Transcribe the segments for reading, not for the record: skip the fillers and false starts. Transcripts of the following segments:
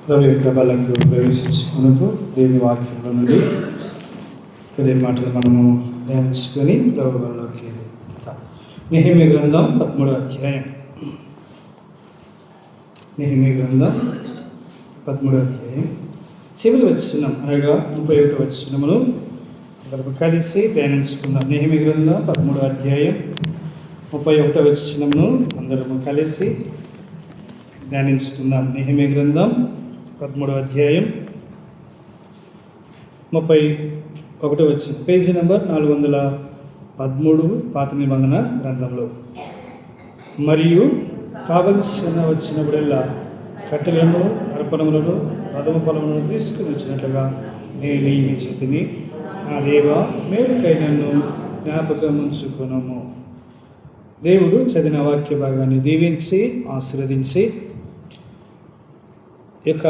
ప్రభు యొక్క బలకు ప్రవేశించుకున్నప్పుడు దేవుని వాక్యంలో నుండి కొద్ది మాటలు మనము ధ్యానించుకొని ప్రభు బలలోకి వెళ్తాం. నెహెమీయా గ్రంథం 13వ అధ్యాయం. నెహెమీయా గ్రంథం 13వ అధ్యాయం చివరి వచనం అనగా 31వ వచనమును మనము కలిసి ధ్యానించుకుందాం. నెహెమీయా గ్రంథం 13వ అధ్యాయం 31వ వచనమును అందరము కలిసి ధ్యానించుకుందాం. నెహెమీయా గ్రంథం 13వ అధ్యాయం 31వ వచనం, పేజీ నెంబర్ 413 పాత నిబంధన గ్రంథంలో. మరియు కావలసిన వచ్చినప్పుడల్లా కట్టెలను అర్పణములను రథమ ఫలములను తీసుకుని వచ్చినట్లుగా నేను నియమించి నా దేవా మేలుకై నన్ను జ్ఞాపకం ఉంచుకున్నాము. దేవుడు చదివిన వాక్య భాగాన్ని దీవించి ఆశీర్వదించి ఇక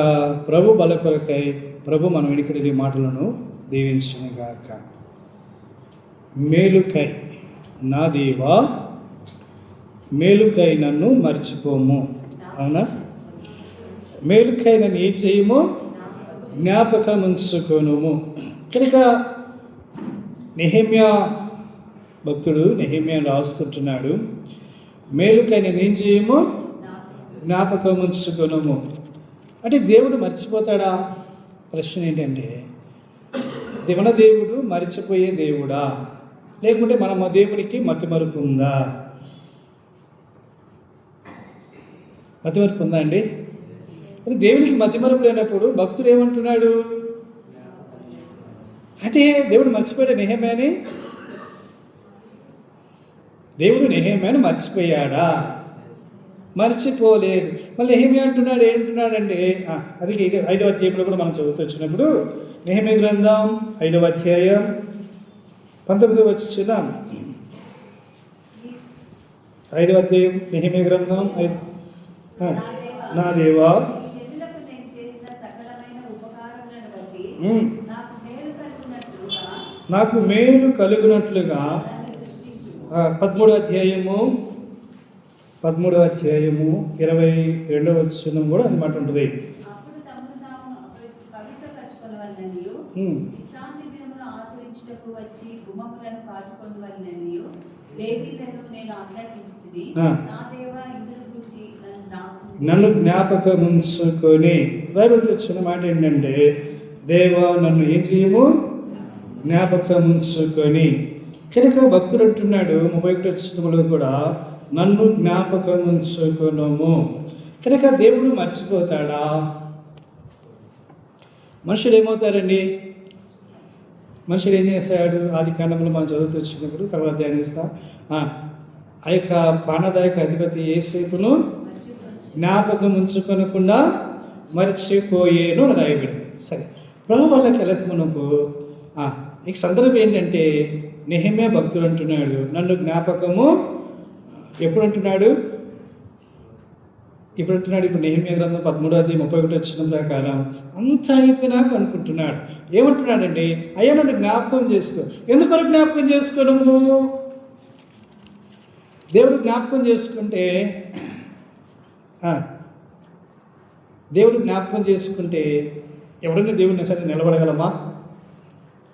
ప్రభు బల కొరకై ప్రభు మనం వెనుకడి మాటలను దీవించునుగాక. మేలుకై నా దేవా మేలుకై నన్ను మర్చిపోము. అవునా? మేలుకై నన్ను ఏం చేయము? జ్ఞాపకం ఉంచుకోనుము. కనుక నెహెమ్యా భక్తుడు నెహెమ్యా రాస్తుంటున్నాడు, మేలుకై నేను ఏం చేయము? జ్ఞాపకం ఉంచుకోనుము. అంటే దేవుడు మర్చిపోతాడా? ప్రశ్న ఏంటంటే, మన దేవుడు మర్చిపోయే దేవుడా, లేకుంటే మన దేవునికి మతిమరుపు ఉందా? మతిమరుపు ఉందా అండి? మరి దేవునికి మతిమరుపు లేనప్పుడు భక్తుడు ఏమంటున్నాడు అంటే, దేవుడు మర్చిపోయాడు నెహెమ్యాని? దేవుడు నెహెమ్యాని మర్చిపోయాడా? మర్చిపోలేదు. మళ్ళీ నెహెమ్యా అంటున్నాడు, ఏంటున్నాడంటే అది 5వ అధ్యాయంలో కూడా మనం చదువుతూ వచ్చినప్పుడు నెహెమ్యా గ్రంథం 5వ అధ్యాయం 19వ వచనం, 5వ అధ్యాయం నెహెమ్యా గ్రంథం నా దేవా నాకు మేలు కలుగునట్లుగా 13వ అధ్యాయము 22వ వచనం కూడా అది మాట ఉంటుంది. నన్ను జ్ఞాపకం ఉంచుకొని బైబిల్కి వచ్చిన మాట ఏంటంటే, దేవా నన్ను ఏం చేయము? జ్ఞాపకం ఉంచుకొని. కనుక భక్తుడు అంటున్నాడు 31వ వచనంలో కూడా, నన్ను జ్ఞాపకం ఉంచుకున్నాము. కనుక దేవుడు మర్చిపోతాడా? మనుషులు ఏమవుతారండి? మనుషులు ఏం చేశాడు? ఆది కాండంలో మనం చదువుతూ వచ్చినప్పుడు తర్వాత ధ్యానిస్తాం. ఆ యొక్క పానదాయక అధిపతి యేసేపును జ్ఞాపకం ఉంచుకొనకుండా మర్చిపోయేను అని రాయబడింది. సరే, ప్రభు వాళ్ళకి ఎలకమునకు ఈ సందర్భం ఏంటంటే, నెహెమ్యా భక్తుడు అంటున్నాడు, నన్ను జ్ఞాపకము ఎప్పుడు అంటున్నాడు? ఇప్పుడు అంటున్నాడు. ఇప్పుడు నెహెమ్యా గ్రంథం 13వ అధ్యాయం 31వ వచనం ప్రకారం అంతా అయిపోయినాక అనుకుంటున్నాడు. ఏమంటున్నాడంటే, అయ్యా నన్ను జ్ఞాపకం చేసుకో. ఎందుకు జ్ఞాపకం చేసుకోవడము? దేవుడు జ్ఞాపకం చేసుకుంటే ఎవరైనా దేవుడిని సరే నిలబడగలమా?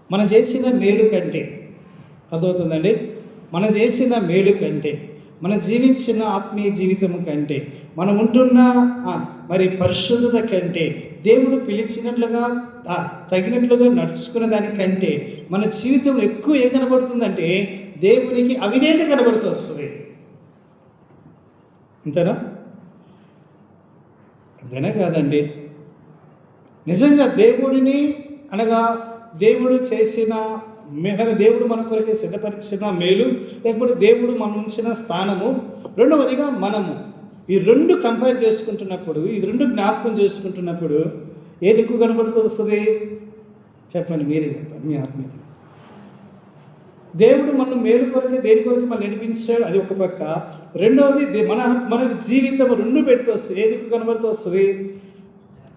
మనం చేసిన మేలు కంటే, అర్థమవుతుందండి, మనం చేసిన మేలు కంటే, మనం జీవించిన ఆత్మీయ జీవితం కంటే, మనం ఉంటున్న మరి పరిశుద్ధత కంటే, దేవుడు పిలిచినట్లుగా తగినట్లుగా నడుచుకున్న దానికంటే మన జీవితంలో ఎక్కువ ఏం కనబడుతుందంటే, దేవునికి అవిధేయత కనబడుతూ వస్తుంది. అంతేనా కాదండి? నిజంగా దేవుడిని అనగా దేవుడు చేసిన దేవుడు మన కొరకే సిద్ధపరిచిన మేలు, లేకపోతే దేవుడు మనం ఉంచిన స్థానము, రెండవదిగా మనము, ఈ రెండు కంపేర్ చేసుకుంటున్నప్పుడు, ఈ రెండు జ్ఞాపకం చేసుకుంటున్నప్పుడు ఏది ఎక్కువ కనబడుతూ వస్తుంది? చెప్పండి, మీరే చెప్పండి. మీ ఆత్మీయ దేవుడు మనం మేలు కొరకే దేని కొరకే మనం నడిపించాడు, అది ఒక పక్క. రెండవది మన జీవితం రెండు పెడుతూ వస్తుంది. ఏది ఎక్కువ కనబడుతూ వస్తుంది?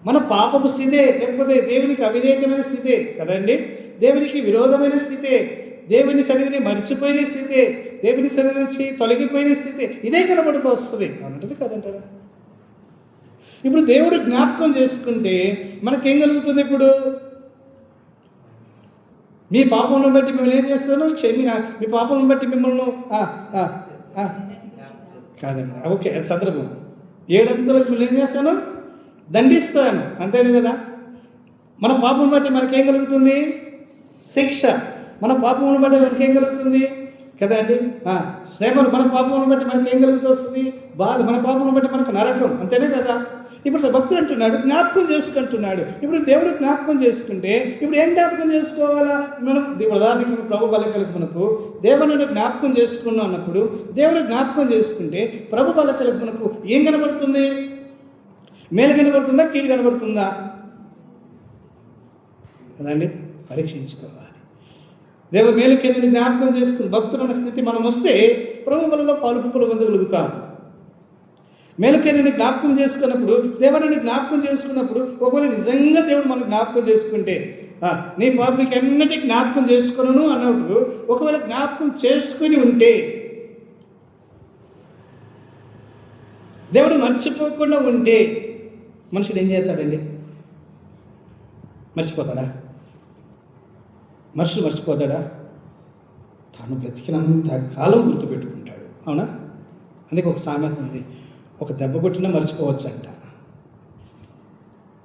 మన పాపపు స్థితే, లేకపోతే దేవునికి అవిధేయమైన స్థితే కదండి, దేవునికి విరోధమైన స్థితే, దేవుని సన్నిధిని మర్చిపోయిన స్థితే, దేవుని సన్నిధి నుంచి తొలగిపోయిన స్థితి, ఇదే కనబడుతూ వస్తుంది. అన్నట్టు కదంటారా? ఇప్పుడు దేవుడు జ్ఞాపకం చేసుకుంటే మనకేం కలుగుతుంది? ఇప్పుడు మీ పాపములను బట్టి మిమ్మల్ని ఏం చేస్తాను? మీ పాపములను బట్టి మిమ్మల్ని కాదండి, ఓకే, అది సందర్భం. 700 మిమ్మల్ని ఏం చేస్తాను? దండిస్తాను, అంతేను కదా. మన పాపం బట్టి మనకేం కలుగుతుంది? శిక్ష. మన పాపములను బట్టి మనకేం కలుగుతుంది కదా అండి? శ్రమలు. మన పాపములను బట్టి మనకి ఏం కలుగుతూ వస్తుంది? బాధ. మన పాపములను బట్టి మనకు నరకం, అంతేనే కదా. ఇప్పుడు భక్తుడు అంటున్నాడు జ్ఞాపకం చేసుకుంటున్నాడు. ఇప్పుడు దేవుడు జ్ఞాపకం చేసుకుంటే ఇప్పుడు ఏం జ్ఞాపకం చేసుకోవాలా? మనం ఉదాహరణకి ప్రభు బలకలకు మనకు దేవుని జ్ఞాపకం చేసుకున్నాం అన్నప్పుడు, దేవుడు జ్ఞాపకం చేసుకుంటే ప్రభు బలకలకు మనకు ఏం కనబడుతుంది? మేలు కనబడుతుందా, కీడు కనబడుతుందా? కదండి, పరీక్షించుకోవాలి. దేవుడు మేలుకి జ్ఞాపకం చేసుకుని భక్తులన్న స్థితి మనం వస్తే ప్రభు బలలో పాలు పొందగలుగుతాం. మేలుకైనా జ్ఞాపకం చేసుకున్నప్పుడు, దేవుడిని జ్ఞాపకం చేసుకున్నప్పుడు, ఒకవేళ నిజంగా దేవుడు మనం జ్ఞాపకం చేసుకుంటే, నీ పాపకి ఎన్నటికీ జ్ఞాపకం చేసుకున్నాను అన్నప్పుడు, ఒకవేళ జ్ఞాపకం చేసుకుని ఉంటే, దేవుడు మర్చిపోకుండా ఉంటే మనుషుడు ఏం చేస్తాడండి? మర్చిపోతాడా? మనుషులు మర్చిపోతాడా? తాను బ్రతికినంత కాలం గుర్తుపెట్టుకుంటాడు. అవునా? అందుకే ఒక సామెత ఉంది, ఒక దెబ్బ కొట్టినా మర్చిపోవచ్చంట.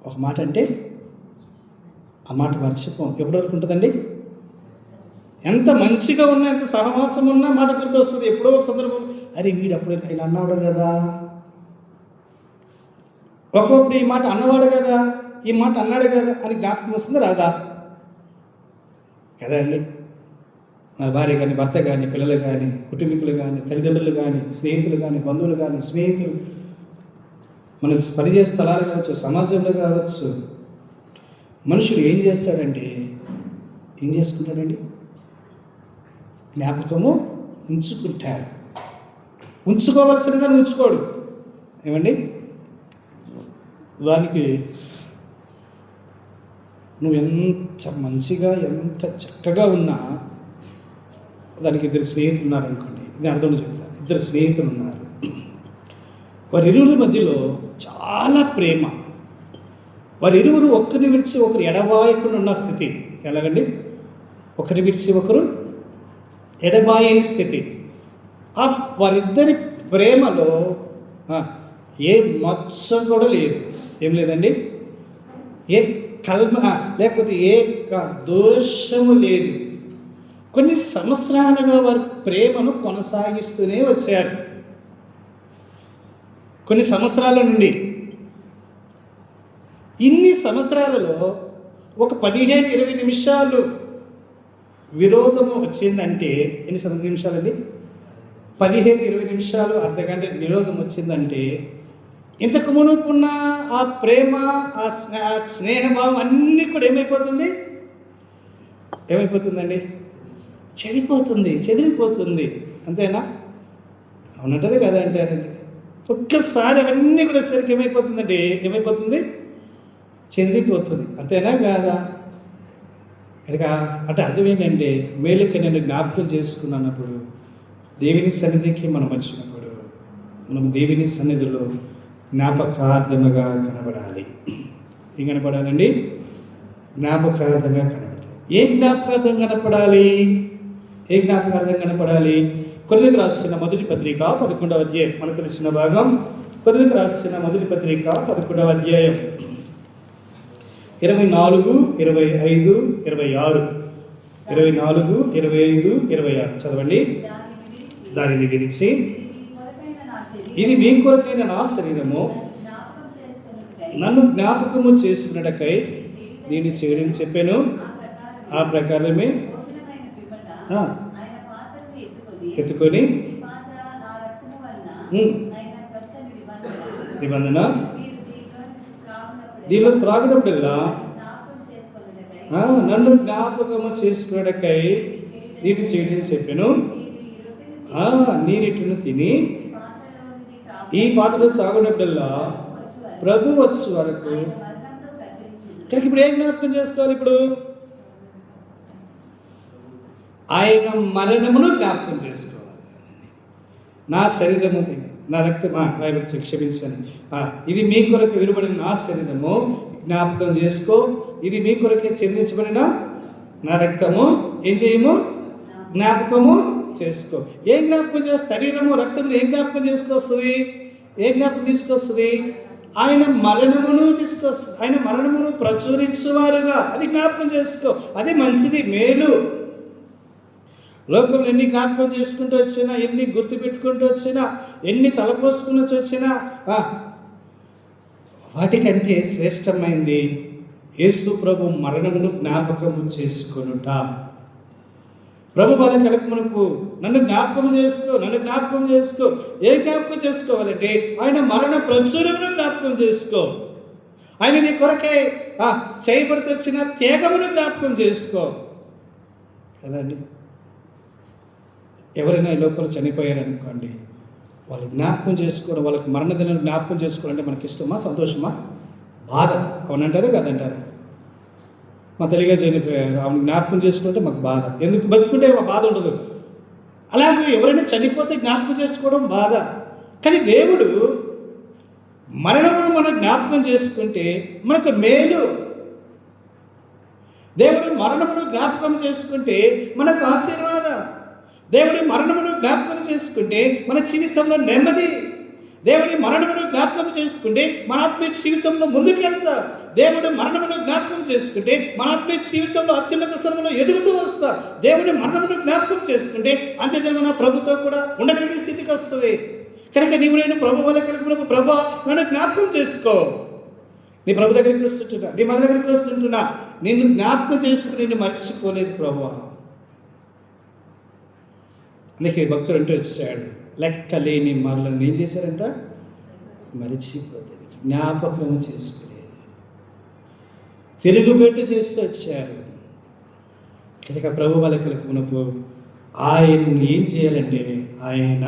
ఒక మాట అంటే ఆ మాట మర్చిపోం. ఎప్పటి వరకు ఉంటుందండి? ఎంత మంచిగా ఉన్నా, ఎంత సహవాసం ఉన్నా మాట గుర్తు వస్తుంది. ఎప్పుడో ఒక సందర్భం, అరే వీడు అప్పుడు ఇలా అన్నాడు కదా, ఒకప్పుడు ఈ మాట అన్నవాడు కదా, ఈ మాట అన్నాడు కదా అని జ్ఞాపకం వస్తుంది, రాదా? కదా అండి. మన భార్య కానీ, భర్త కానీ, పిల్లలు కానీ, కుటుంబీకులు కానీ, తల్లిదండ్రులు కానీ, స్నేహితులు కానీ, బంధువులు కానీ, స్నేహితులు, మన పనిచేసే స్థలాలు కావచ్చు, సమాజంలో కావచ్చు, మనుషులు ఏం చేస్తాడంటే, ఏం చేసుకుంటాడండి? జ్ఞాపకము ఉంచుకుంటాడు. ఉంచుకోవాల్సిందిగా ఉంచుకోడు. ఏమండి? దానికి నువ్వు ఎంత మంచిగా, ఎంత చక్కగా ఉన్నా, దానికి 2 స్నేహితులు ఉన్నారనుకోండి, ఇది అర్థం చెప్తాను. 2 స్నేహితులు ఉన్నారు, వారిరువురి మధ్యలో చాలా ప్రేమ. వారిరువురు ఒకరిని విడిచి ఒకరు ఎడబాయకుండా ఉన్న స్థితి. ఎలాగండి? ఒకరిని విడిచి ఒకరు ఎడబాయని స్థితి. వారిద్దరి ప్రేమలో ఏ మచ్చ కూడా లేదు. ఏం లేదండి? ఏ లేకపోతే ఏ దోషము లేదు. కొన్ని సంవత్సరాలుగా వారి ప్రేమను కొనసాగిస్తూనే వచ్చారు. కొన్ని సంవత్సరాల నుండి. ఇన్ని సంవత్సరాలలో ఒక 15-20 నిమిషాలు విరోధము వచ్చిందంటే, ఎన్ని నిమిషాలండి? 15-20 నిమిషాలు, అర్ధగంట విరోధం వచ్చిందంటే, ఇంతకు మునుపున్న ఆ ప్రేమ, ఆ స్నేహభావం అన్నీ కూడా ఏమైపోతుంది? ఏమైపోతుందండి? చెదిరిపోతుంది. అంతేనా? అవునంటారే కదా అంటారండి. ఒక్కసారి అవన్నీ కూడా సరికి ఏమైపోతుందండి? ఏమైపోతుంది? చెదిరిపోతుంది. అంతేనా కాదా? కనుక అంటే అర్థం ఏంటంటే, మేలుకి నేను జ్ఞాపకం చేసుకున్నప్పుడు, దేవుని సన్నిధికి మనం వచ్చినప్పుడు, మనం దేవుని సన్నిధిలో జ్ఞాపకార్థముగా కనబడాలి. ఏం కనపడాలండి? జ్ఞాపకార్థంగా కనబడాలి. ఏ జ్ఞాపకార్థం కనపడాలి? కొరింథీయులకు రాసిన మొదటి పత్రిక 11వ అధ్యాయం. మనకు తెలిసిన భాగం. కొరింథీయులకు రాసిన మొదటి పత్రిక 11వ అధ్యాయం 24, 25, 26. 24, 25, 26 చదవండి. దానిని విరిచి, ఇది మీ కొరకైన నా శరీరము, నన్ను జ్ఞాపకము చేసుకున్నటకై నేను చేయడం చెప్పాను. ఆ ప్రకారమే ఎత్తుకొని నిబంధన దీనిలో త్రాగినప్పుడల్లా నన్ను జ్ఞాపకము చేసుకున్నటకై నేను చేయడం చెప్పాను. నీరిటును తిని ఈ పాత్రలో తాగినప్పుడల్లా ప్రభు వచ్చు వరకు. ఇక్కడికి ఇప్పుడు ఏం జ్ఞాపకం చేసుకోవాలి? ఇప్పుడు ఆయన మరణమును జ్ఞాపకం చేసుకోవాలి. నా శరీరము నా రక్తం రాయబడి క్షమించండి, ఇది మీ కొరకు విలువబడిన నా శరీరము, జ్ఞాపకం చేసుకో. ఇది మీ కొరకే చెందించబడిన నా రక్తము, ఏం చేయము, జ్ఞాపకము చేసుకో. ఏ జ్ఞాపకం చేస్తే శరీరము రక్తము ఏం జ్ఞాపకం చేసుకొస్తుంది, ఏ జ్ఞాపకం తీసుకొస్తుంది? ఆయన మరణమును తీసుకొస్తుంది. ఆయన మరణమును ప్రచురించువారుగా, అది జ్ఞాపకం చేసుకో. అది మంచిది, మేలు. లోకంలో ఎన్ని జ్ఞాపకం చేసుకుంటూ వచ్చినా, ఎన్ని గుర్తు పెట్టుకుంటూ వచ్చినా, ఎన్ని తలపోసుకుని వచ్చినా, వాటికంటే శ్రేష్టమైంది యేసు ప్రభు మరణమును జ్ఞాపకము చేసుకొనుట. ప్రభు వాళ్ళ కలకమునకు నన్ను జ్ఞాపకం చేసుకో, నన్ను జ్ఞాపకం చేసుకో. ఏ జ్ఞాపకం చేసుకోవాలంటే ఆయన మరణ ప్రచురమును జ్ఞాపకం చేసుకో. ఆయన నీ కొరకే చేయబడితే వచ్చిన త్యాగమును జ్ఞాపకం చేసుకో కదండి. ఎవరైనా ఈ లోకంలో చనిపోయారనుకోండి, వాళ్ళు జ్ఞాపకం చేసుకోవడం, వాళ్ళకి మరణదినం జ్ఞాపకం చేసుకోవాలంటే మనకి ఇష్టమా, సంతోషమా, బాధ? అవునంటారు కదంటారు. మా తల్లిగా చనిపోయారు, ఆమె జ్ఞాపకం చేసుకుంటే మాకు బాధ. ఎందుకు? బతుకుంటే బాధ ఉండదు. అలాగే ఎవరైనా చనిపోతే జ్ఞాపకం చేసుకోవడం బాధ. కానీ దేవుడు మరణమును మనం జ్ఞాపకం చేసుకుంటే మనకు మేలు. దేవుడు మరణమును జ్ఞాపకం చేసుకుంటే మనకు ఆశీర్వాదం. దేవుడి మరణమును జ్ఞాపకం చేసుకుంటే మన జీవితంలో నెమ్మది. దేవుడి మరణమును జ్ఞాపకం చేసుకుంటే మన ఆత్మీయ జీవితంలో ముందుకెళ్తా. దేవుడి మరణమును జ్ఞాపకం చేసుకుంటే మన ఆత్మీయ జీవితంలో అత్యున్నత స్థలంలో ఎదుగుతూ వస్తా. దేవుడి మరణమును జ్ఞాపకం చేసుకుంటే అంత్యదినమున ప్రభుతో కూడా ఉండగలిగే స్థితికి వస్తుంది. కనుక నీవు నేను ప్రభు వల్ల కలిగినప్పుడు, ప్రభు నన్ను జ్ఞాపకం చేసుకో. నీ ప్రభు దగ్గరికి వస్తుంటున్నా, నీ మన దగ్గరికి వస్తుంటున్నా, నిన్ను జ్ఞాపకం చేసుకుని నిన్ను మర్చిపోలేదు ప్రభు. అందుకే భక్తుడు అంటూ వచ్చాడు, లెక్కలేని మరలను ఏం చేశారంట, మరిచిపోలేదు, జ్ఞాపకం చేసుకోలేదు, తిరుగుబెట్టు చేస్తూ వచ్చారు. కనుక ప్రభు వాళ్ళ కలుపుకున్నప్పుడు ఆయన్ని ఏం చేయాలంటే ఆయన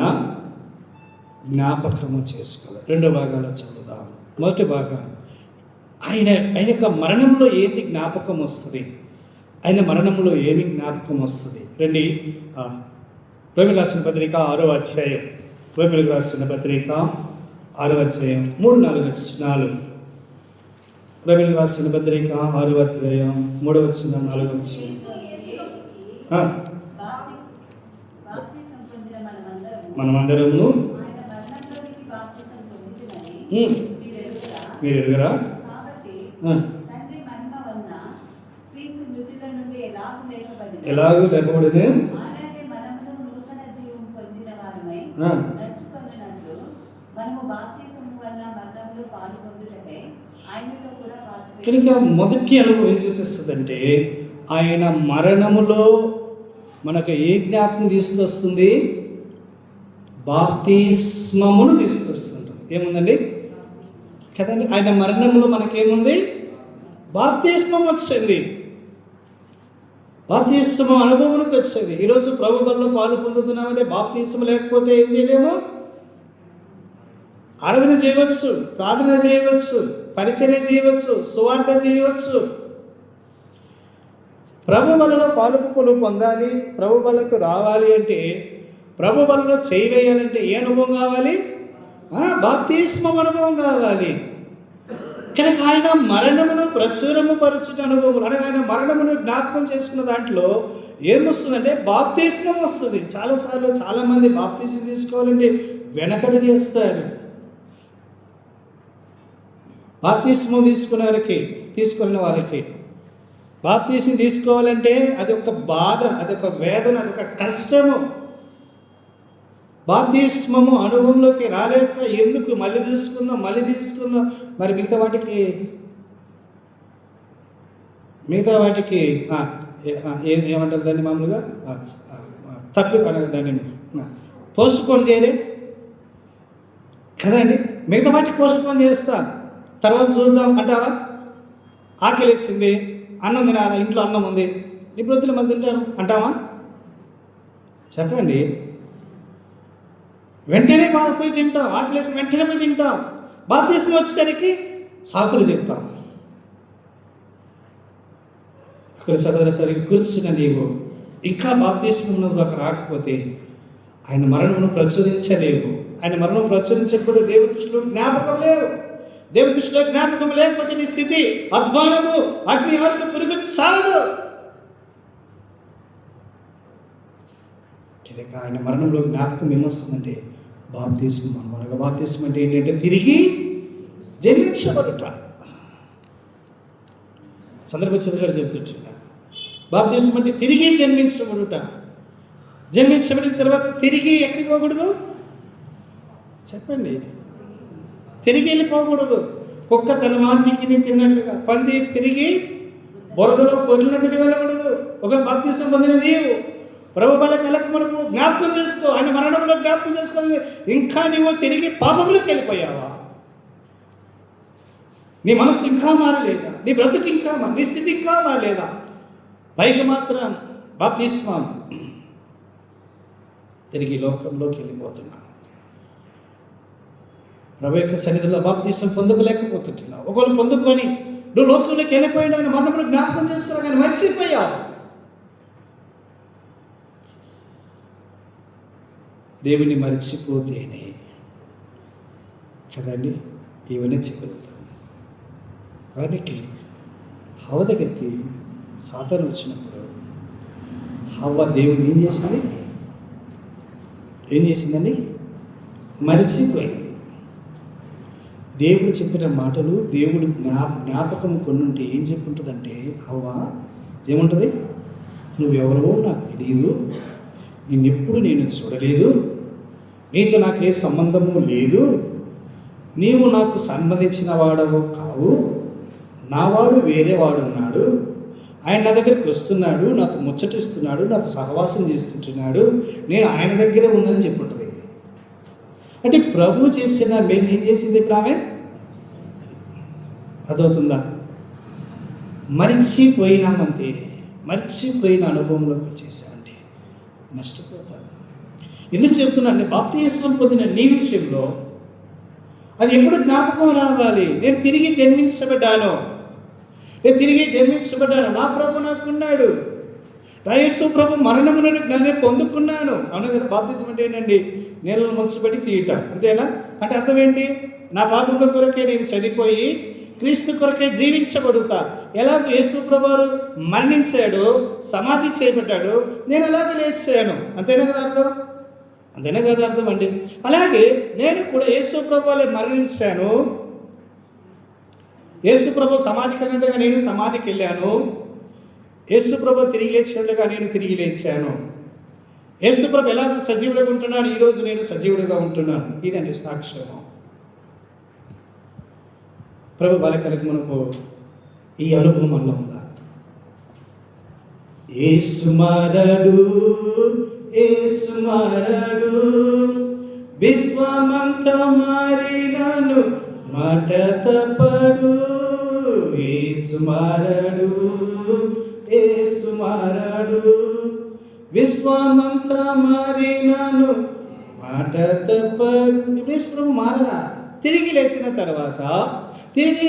జ్ఞాపకము చేసుకోవాలి. రెండో భాగాల్లో చదువుదాం. మొదటి భాగం, ఆయన యొక్క మరణంలో ఏది జ్ఞాపకం వస్తుంది, ఆయన మరణంలో ఏమి జ్ఞాపకం వస్తుంది. రండి, రోమిలకు రాసిన పత్రిక 6వ అధ్యాయం, రోమిలకు రాసిన పత్రిక 6వ అధ్యాయం 3-4 వచనాలు. రోమిలకు రాసిన పత్రిక 6వ అధ్యాయం 3వ వచనం 4వ వచనం. మనమందరము మీరు ఎరుగరా? ఎలాగూ లేకపోవడమే కనుక మొదటి అనుభవం ఏం చూపిస్తుందంటే, ఆయన మరణములో మనకు ఏ జ్ఞాపకం తీసుకొస్తుంది, బాప్తిస్మమును తీసుకొస్తుంది. ఏముందండి కదండి, ఆయన మరణంలో మనకేముంది, బాప్తిస్మం వచ్చింది. బాప్తిస్మం అనుభవంలోకి వచ్చేది. ఈరోజు ప్రభు బలిలో పాలు పొందుతున్నామంటే బాప్తిస్మం లేకపోతే ఏం చేయలేము. ఆరాధన చేయవచ్చు, ప్రార్థన చేయవచ్చు, పరిచర్య చేయవచ్చు, సువార్త చేయవచ్చు. ప్రభు బలిలో పాలు పొందాలి, ప్రభు బలకు రావాలి అంటే, ప్రభు బలిలో చేయవేయాలంటే ఏ అనుభవం కావాలి, బాప్తిస్మం అనుభవం కావాలి. కనుక ఆయన మరణమును ప్రచురము పరచుట అనుభవం, అనగా ఆయన మరణమును జ్ఞాపకం చేసుకున్న దాంట్లో ఏమొస్తుందంటే బాప్తిస్మం వస్తుంది. చాలాసార్లు చాలామంది బాప్తిస్మం తీసుకోవాలంటే వెనకడుగు వేస్తారు. బాప్తిస్మం తీసుకున్న వారికి బాప్తిస్మం తీసుకోవాలంటే అది ఒక బాధ, అది ఒక వేదన, అది ఒక కష్టము. బాప్తిస్మము అనుభవంలోకి రాలేక ఎందుకు మళ్ళీ తీసుకుందాం మరి మిగతా వాటికి ఏమంటారు దాన్ని మామూలుగా దాన్ని పోస్ట్ పోన్ చేయలే కదండి. మిగతా వాటికి పోస్ట్ పోన్ చేస్తా, తర్వాత చూద్దాం అంటావా? ఆకలి వేసింది, అన్నం తినాలా, ఇంట్లో అన్నం ఉంది, ఇప్పుడు వద్దులే మళ్ళీ తింటాను అంటావా? చెప్పండి. వెంటనే పోయి తింటాం, ఆకలేసి వెంటనే పోయి తింటాం. బాప్తిస్మం వచ్చేసరికి సాకులు చెప్తాం. అక్కడ సరిగ్గా కూర్చున్న నీవు ఇంకా బాప్తిస్మంలోకి రాకపోతే ఆయన మరణమును ప్రచురించలేవు. ఆయన మరణం ప్రచురించకపోతే దేవుడి దృష్టిలో జ్ఞాపకం లేవు. దేవుడి దృష్టిలో జ్ఞాపకం లేకపోతే నీ స్థితి అధ్వానము, అగ్నిహారత పురుగు సాగదు. ఇక ఆయన మరణంలో జ్ఞాపకం ఏమొస్తుందంటే బాప్తిస్మం అనమాట. బాప్తిస్మం అంటే ఏంటంటే తిరిగి జన్మించబడుట. సందర్భోచితంగా గారు చెప్తుంటున్నా, బాప్తిస్మం అంటే తిరిగి జన్మించబడుట. జన్మించబడిన తర్వాత తిరిగి ఎక్కడికి పోకూడదు చెప్పండి? తిరిగి వెళ్ళిపోకూడదు. కుక్క తన మాంతికి తిన్నట్లుగా, పంది తిరిగి బురదలో పొరినట్టుగా వెళ్ళకూడదు. ఒక బాప్తిస్మం పొందిన నీవు ప్రభు బల కలకమునకు జ్ఞాపకం చేసుకో, ఆయన మరణంలో జ్ఞాపకం చేసుకొని ఇంకా నీవు తిరిగి పాపంలోకి వెళ్ళిపోయావా? నీ మనస్సు ఇంకా మారలేదా? నీ బ్రతుకు ఇంకా నీ స్థితి ఇంకా మారలేదా? పైకి మాత్రం బాప్తిస్మం తిరిగి లోకంలోకి వెళ్ళిపోతున్నా. ప్రభు యొక్క సన్నిధిలో బాప్తిస్మం పొందుకోలేకపోతున్నావు. ఒకవేళ పొందుకొని నువ్వు లోకంలోకి వెళ్ళిపోయినా ఆయన మరణంలో జ్ఞాపకం చేసుకోవాలి, కానీ మర్చిపోయావు. దేవుని మర్చిపోతేనే కదండి ఇవన్నీ చెబుతాం. కాబట్టి హవ్వ దగ్గరికి సాతాను వచ్చినప్పుడు హవ్వ దేవుని ఏం చేసిందండి? మరిచిపోయింది. దేవుడు చెప్పిన మాటలు దేవుడు జ్ఞాపకం కొన్నుంటే ఏం చెప్పుంటుందంటే హవ్వ ఏముంటుంది? నువ్వెవరో నాకు తెలియదు, నిన్నెప్పుడు నేను చూడలేదు, నీతో నాకు ఏ సంబంధము లేదు, నీవు నాకు సంబంధించిన వాడవు కావు, నావాడు వేరే వాడు ఉన్నాడు, ఆయన నా దగ్గరికి వస్తున్నాడు, నాకు ముచ్చటిస్తున్నాడు, నాకు సహవాసం చేస్తుంటున్నాడు, నేను ఆయన దగ్గరే ఉందని చెప్పుంటుంది. అంటే ప్రభు చేసిన మేము ఏం చేసింది ఇప్పుడు ఆమె? అదవుతుందా? మరిచిపోయినామంతే. మరిచిపోయిన అనుభవంలోకి వచ్చేసామంటే నష్టపోతాను. ఎందుకు చెప్తున్నాను? బాప్తిస్మం పొందిన నీ విషయంలో అది ఎప్పుడు జ్ఞాపకం రావాలి. నేను తిరిగి జన్మించబడ్డాను, నా ప్రభు నాకున్నాడు, నా యేసు ప్రభు మరణమును నేను పొందుకున్నాను. అవును కదా? బాప్తిస్మం అంటే ఏంటండి? నీళ్ళను ముంచబడి తీయటం, అంతేనా? అంటే అర్థం ఏంటి? నా పాపముల కొరకే నేను చనిపోయి క్రీస్తు కొరకే జీవించబడుతా. ఎలాగో యేసు ప్రభువారు మరణించాడు, సమాధి చేయబడ్డాడు, నేను అలాగే లేచాను. అంతేనా కదా అర్థం? అంతేనా కదా అర్థం అండి? అలాగే నేను కూడా యేసు ప్రభువాలే మరణించాను, యేసు ప్రభు సమాధికి వెళ్ళినట్టుగా నేను సమాధికి వెళ్ళాను, యేసు ప్రభు తిరిగి లేచినట్టుగా నేను తిరిగి లేచాను. యేసు ప్రభు ఎలా సజీవుడిగా ఉంటున్నాను, ఈరోజు నేను సజీవుడిగా ఉంటున్నాను. ఇదండి సాక్ష్యం. ప్రభు బాలకలకు మనకు ఈ అనుభవం వల్ల ఉందా? యేసు మారడు, యేసు మారడు, విశ్వమంత మారినను మాట తప్పడు. యేసు మారడు, యేసు మారడు, విశ్వమంత మారినను మాట తప్పడు. యేసు ప్రభు మారలా. తిరిగి లేచిన తర్వాత, తిరిగి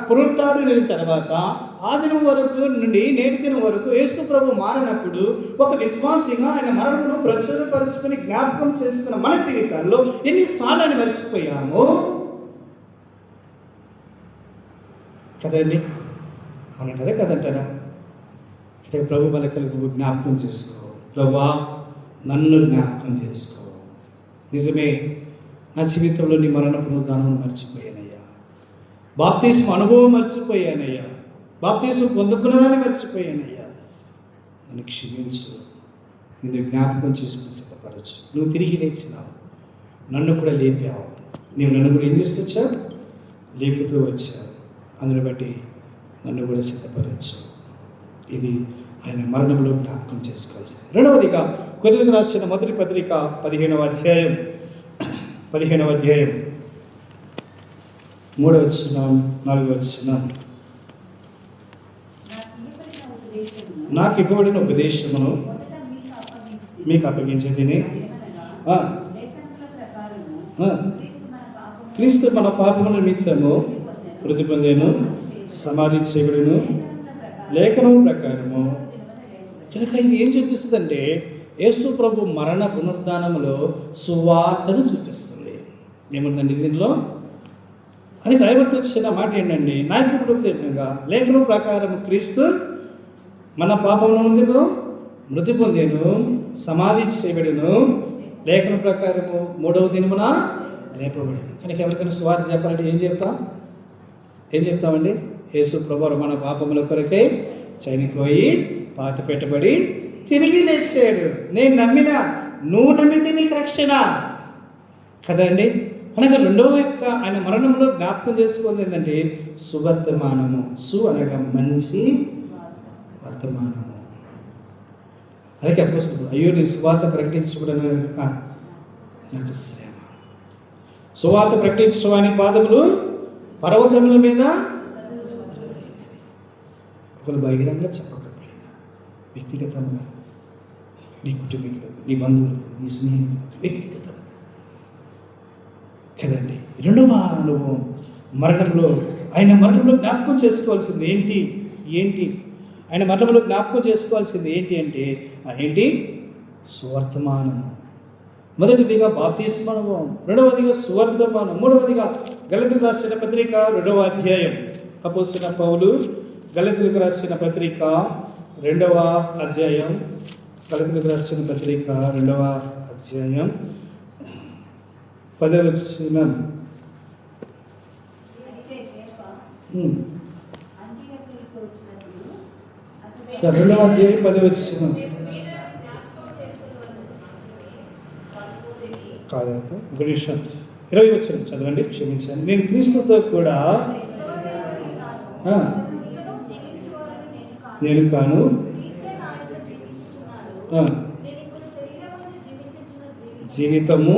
పునరుత్థానం వెళ్ళిన తర్వాత ఆ దినం వరకు నుండి నేటి దినం వరకు యేసు ప్రభు మారినప్పుడు ఒక విశ్వాసిగా ఆయన మరణమును ప్రచురపరుచుకుని జ్ఞాపకం చేసుకున్న మన జీవితాల్లో ఎన్నిసార్లు అని మర్చిపోయాము కదండి? అవునంటారా కదంటారా? అంటే ప్రభు బలకలకు జ్ఞాపకం చేసుకో, ప్రభువా నన్ను జ్ఞాపకం చేసుకో. నిజమే, నా జీవితంలో నీ మరణ పునరుద్ధానం మర్చిపోయానయ్యా, బాప్తిస్మం అనుభవం మర్చిపోయానయ్యా, బాప్తిస్మం పొందుకున్నదాన్ని మర్చిపోయానయ్యా, నన్ను క్షమించు, నిన్ను జ్ఞాపకం చేసుకుని సిద్ధపరచు. నువ్వు తిరిగి లేచినావు, నన్ను కూడా లేపావు, నీవు నన్ను కూడా ఏం చేస్తూ వచ్చావు? లేపుతూ వచ్చావు. అందుని బట్టి నన్ను కూడా సిద్ధపరచు. ఇది ఆయన మరణంలో జ్ఞాపకం చేసుకోవాల్సింది. రెండవదిగా కొరింథీయులకు రాసిన మొదటి పత్రిక 15వ అధ్యాయం 3వ వచనం 4వ వచనం. నాకు ఇవ్వబడిన ఉపదేశమును మీకు అప్పగించింది, క్రీస్తు మన పాపముల నిమిత్తము మృతి పొందెను, సమాధి చేయబడెను, లేఖనం ప్రకారము. కనుక ఇది ఏం చూపిస్తుందంటే యేసు ప్రభు మరణ పునరుద్ధానములో సువార్తను చూపిస్తుంది. ఏముందండి దీనిలో అని రాయబడుతూ వచ్చిన మాట ఏంటండి, నాయకుడుగా లేఖనం ప్రకారం క్రీస్తు మన పాపముల నుండి మృతి పొందేను, సమాధి చేయబడిను, లేఖనం ప్రకారము 3వ దినమున లేపబడిను. కనుక ఎవరికైనా సువార్త చెప్పాలంటే ఏం చెప్తామండి? యేసు ప్రభువు మన పాపముల కొరకే చనిపోయి పాతి పెట్టబడి తిరిగి లేచాడు. నేను నమ్మినా, నువ్వు నమ్మితే నీకు రక్షణ కదండి. అనగా రెండవ యొక్క ఆయన మరణంలో జ్ఞాపకం చేసుకోవాలి ఏంటంటే సువర్తమానము. అనగా మంచి వర్తమానము. అలాగే అపోస్తలుడు, అయ్యో నీ సువార్త ప్రకటించుకోవడం నాకు శ్రమ. సువార్త ప్రకటించుకోవని పాదములు పర్వతముల మీద ఒకరు బహిరంగ చెప్పకపోయినా వ్యక్తిగతంగా నీ కుటుంబీకులకు, నీ బంధువులకు, నీ స్నేహితులకు వ్యక్తిగతంగా కదండి. రెండవ అనుభవం మరణంలో, ఆయన మరణంలో జ్ఞాపకం చేసుకోవాల్సింది ఏంటి ఆయన మరణంలో జ్ఞాపకం చేసుకోవాల్సింది ఏంటి సువర్తమానము. మొదటిదిగా బాప్తిస్మ అనుభవం, రెండవదిగా సువర్తమానం, మూడవదిగా గలతీయులకు రాసిన పత్రిక 2వ అధ్యాయం. అపోస్తలుడైన పౌలు గలతీయులకు రాసిన పత్రిక 2వ అధ్యాయం, గలతీయులకు రాసిన పత్రిక 2వ అధ్యాయం 10వ వచనం. 2వ అధ్యాయం 10వ వచనం కాదు, ఒక నిమిషం 20వ వచనం చదవండి, క్షమించండి. నేను క్రీస్తుతో కూడా నేను కాను, జీవితము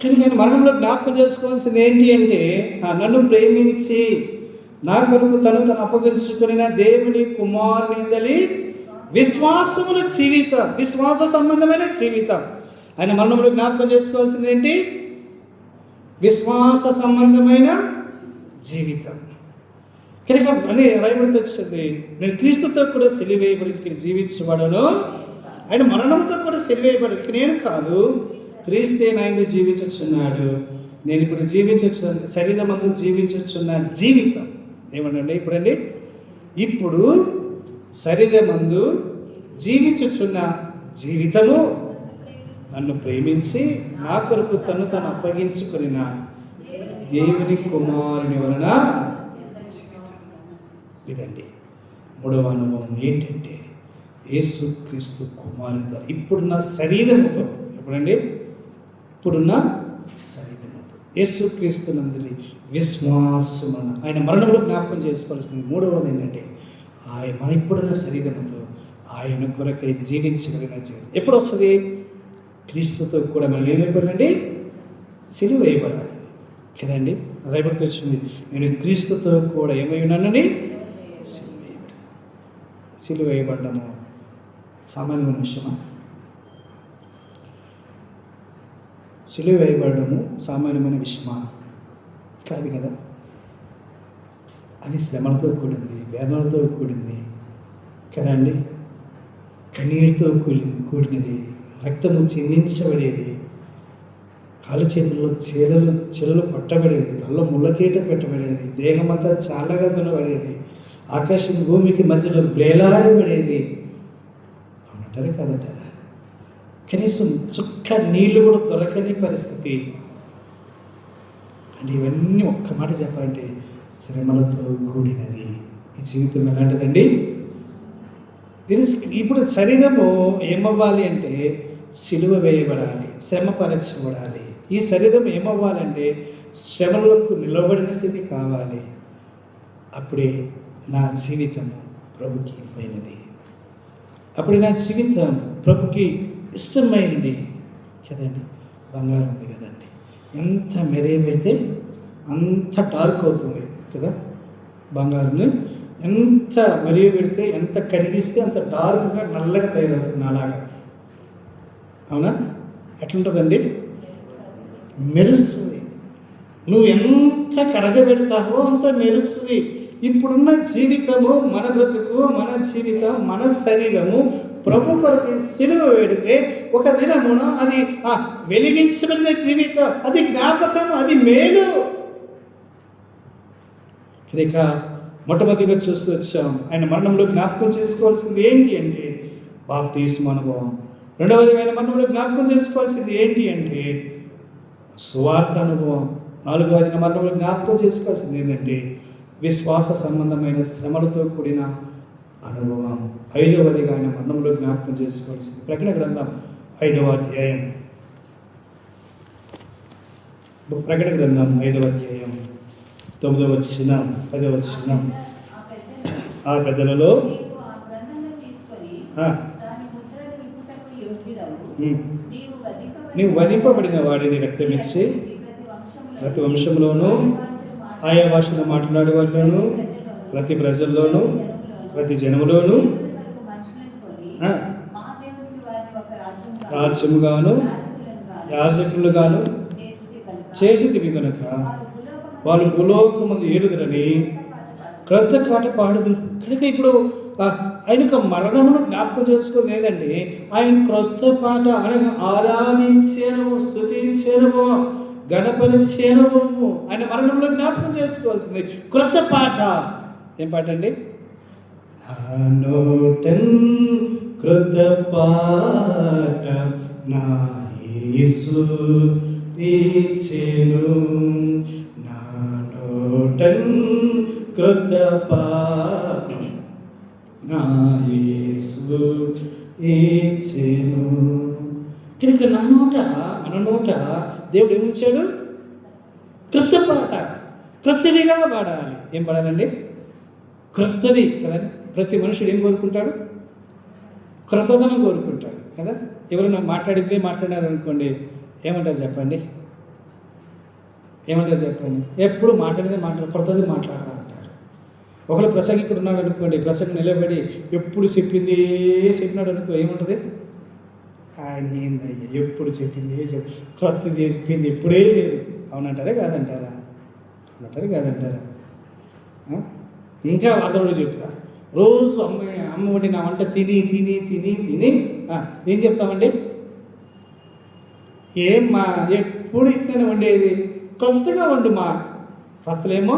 కానీ నేను మరణంలో జ్ఞాపకం చేసుకోవాల్సింది ఏంటి అంటే నన్ను ప్రేమించి నా కొరకు తను అప్పగించుకుని దేవుని కుమారుని విశ్వాసముల జీవితం, విశ్వాస సంబంధమైన జీవితం. ఆయన మరణంలో జ్ఞాపకం చేసుకోవాల్సింది ఏంటి? విశ్వాస సంబంధమైన జీవితం. కనుక అని రాయబడితే వచ్చింది, నేను క్రీస్తుతో కూడా సిలువేయబడి జీవించబడను, ఆయన మరణంతో కూడా సిలువేయబడి నేను కాదు, క్రీస్తే నాయన జీవించుచున్నాడు. నేను ఇప్పుడు శరీరం అందు జీవించుచున్న జీవితం ఏమనండి ఇప్పుడు శరీరమందు జీవించుచున్న జీవితము నన్ను ప్రేమించి నా కొరకు తను అప్పగించుకుని దేవుని కుమారుని వలన ఇదండి. మూడవ అనుభవం ఏంటంటే యేసుక్రీస్తు కుమారునిగా ఇప్పుడున్న శరీరముతో ఇప్పుడున్న శరీరముతో యేసుక్రీస్తు నందలి విశ్వాసమున ఆయన మరణంలో జ్ఞాపకం చేసుకోవాల్సింది. మూడవది ఏంటంటే మన ఇప్పుడున్న శరీరముతో ఆయన కొరకై జీవించగలిగిన జీవితం ఎప్పుడు వస్తుంది? క్రీస్తుతో కూడా మనం ఏమైపోయిందండి? సిలువ వేయబడాలి కదండి. రాయబడితే వచ్చింది, నేను క్రీస్తుతో కూడా ఏమై ఉన్నానని సిలువ వేయబడ్డాము. సామాన్యమైన విషయమా? సిలువ వేయబడము సామాన్యమైన విషయమా? కాదు కదా. అది శ్రమలతో కూడింది, వేదనలతో కూడింది కదండి, కన్నీటితో కూడినది, రక్తము చిందించబడేది, కాలు చేతుల్లో చీలలు పట్టబడేది, తల్లో ముళ్ళకీట పెట్టబడేది, దేహమంతా చాలగా దునబడేది, ఆకాశం భూమికి మధ్యలో వేలాడబడేది. అంటారు కాదంటారా? కనీసం చుక్క నీళ్లు కూడా దొరకని పరిస్థితి. అంటే ఇవన్నీ ఒక్క మాట చెప్పాలంటే శ్రమలతో కూడినది. ఈ జీవితం ఎలాంటిదండి? ఇప్పుడు శరీరము ఏమవ్వాలి అంటే సిలువ వేయబడాలి, శ్రమపరచబడాలి. ఈ శరీరం ఏమవ్వాలంటే శ్రమలకు నిలబడిన స్థితి కావాలి. అప్పుడే నా జీవితము ప్రభుకి పోయినది, అప్పుడే నా జీవితం ప్రభుకి ఇష్టమైంది కదండి. బంగారం ఉంది కదండి, ఎంత మెరే పెడితే అంత డార్క్ అవుతుంది కదా. బంగారుని ఎంత మెరుగు పెడితే, ఎంత కరిగిస్తే అంత డార్క్గా నల్లగా తయారవుతుంది నాలాగా. అవునా? ఎట్లుంటుందండి? మెరుస్తుంది. నువ్వు ఎంత కరగబెడతావో అంత మెరుస్తుంది. ఇప్పుడున్న జీవితము, మన బ్రతుకు, మన జీవితం, మన శరీరము ప్రభు కొరకు సిలువ వేడితే ఒక దినమున అది వెలిగించబడిన జీవితం, అది జ్ఞాపకం, అది మేలు. ఇక మొట్టమొదటిగా చూస్తూ వచ్చాం, ఆయన మరణంలో జ్ఞాపకం చేసుకోవాల్సింది ఏంటి అంటే బాప్తిస్మ అనుభవం. రెండవది ఆయన మరణంలో జ్ఞాపకం చేసుకోవాల్సింది ఏంటి అంటే సువార్త అనుభవం. నాలుగవది మరణంలో జ్ఞాపకం చేసుకోవాల్సింది ఏంటంటే విశ్వాస సంబంధమైన శ్రమలతో కూడిన అనుభవం. ఐదవదిగా ఆయన మరణంలో జ్ఞాపకం చేసుకోవాల్సింది ప్రకటన గ్రంథం 5వ అధ్యాయం. ప్రకటన గ్రంథం 5వ అధ్యాయం 9వ వచనం 10వ వచనం. ఆ పెద్దలలో నీవు వధింపబడిన వాడిని రక్తమిచ్చి ప్రతి వంశంలోనూ, ఆయా భాషలో మాట్లాడే వాళ్ళలోనూ, ప్రతి ప్రజల్లోనూ, ప్రతి జనములోనూ రాజ్యముగాను యాజకులుగాను చేసితివి కనుక వాళ్ళు భూలోకమందు ఏలుదురని క్రొత్త పాట పాడదు. కనుక ఇప్పుడు ఆయనకు మరణమును జ్ఞాపకం చేసుకోలేదండి, ఆయన క్రొత్త పాట ఆయన ఆరాధించేను, స్తుతించేను, గణపరిచేను. ఆయన మరణంలో జ్ఞాపకం చేసుకోవాల్సింది క్రొత్త పాట. ఏం పాట అండి? క్రొత్త పాట నా యేసు ఇచ్చెను, నా నోటన్ క్రొత్త పాట నా యేసు ఇచ్చెను. కనుక మన నోట దేవుడు ఏమిచ్చాడు? క్రొత్త పాట, క్రొత్తదిగా పాడాలి. ఏం పాడాలండి? క్రొత్తది కదండి. ప్రతి మనుషుడు ఏం కోరుకుంటాడు? క్రొత్తదనం కోరుకుంటాడు కదా. ఎవరైనా మాట్లాడారు అనుకోండి, ఏమంటారు చెప్పండి? ఎప్పుడు మాట్లాడేది క్రొత్తది మాట్లాడాలి అంటారు. ఒకళ్ళు ప్రసంగికుడు ఉన్నాడు అనుకోండి, ప్రసంగం నిలబడి ఎప్పుడు చెప్పినాడు అనుకో, ఏముంటుంది? ఆయన ఏందయ్యా ఎప్పుడు చెప్పింది క్రొత్తది చెప్పింది ఎప్పుడే లేదు. అవునంటారా కాదంటారా? ఇంకా అర్థంలో చెప్తా. రోజు అమ్మ వండిన వంట తిని ఏం చెప్తామండి? ఏమ్మా ఎప్పుడు ఇట్లనే వండేది, కొత్తగా వండు మా. కొత్తలేమో